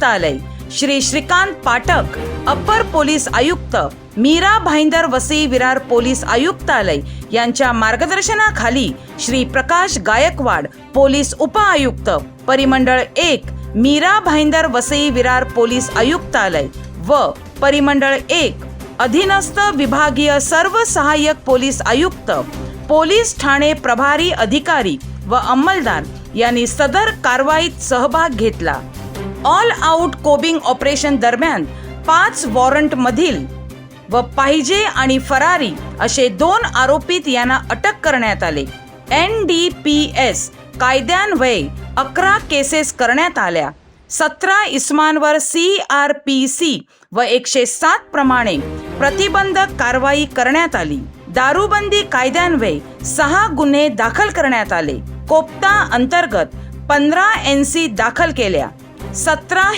आयुक्तालय, Shri Shrikant Pathak upper police आयुक्त, Mira Bhayandar Vasai Virar police आयुक्तालय यांच्या मार्गदर्शनाखाली श्री प्रकाश गायकवाड पोलीस उपआयुक्त, परिमंडळ 1 मीरा भाईंदर वसई विरार पोलीस आयुक्तालय व परिमंडळ 1 अधीनस्थ विभागीय सर्व सहाय्यक पोलीस आयुक्त, पोलीस ठाणे प्रभारी अधिकारी व अंमलदार यांनी सदर कारवाईत सहभाग घेतला. ऑल आउट कोबिंग ऑपरेशन दरम्यान 5 वॉरंट मधील व पाहिजे आणि फरारी असे 2 आरोपित यांना अटक करण्यात आले. NDPS कायद्यान्वये 11 केसेस करण्यात आल्या. 17 इसमांवर CRPC व 107 प्रमाणे प्रतिबंधक कारवाई करण्यात आली. दारूबंदी कायद्यान्वये 6 गुन्हे दाखल करण्यात आले. कोप्ता अंतर्गत 15 NC दाखल केल्या. 17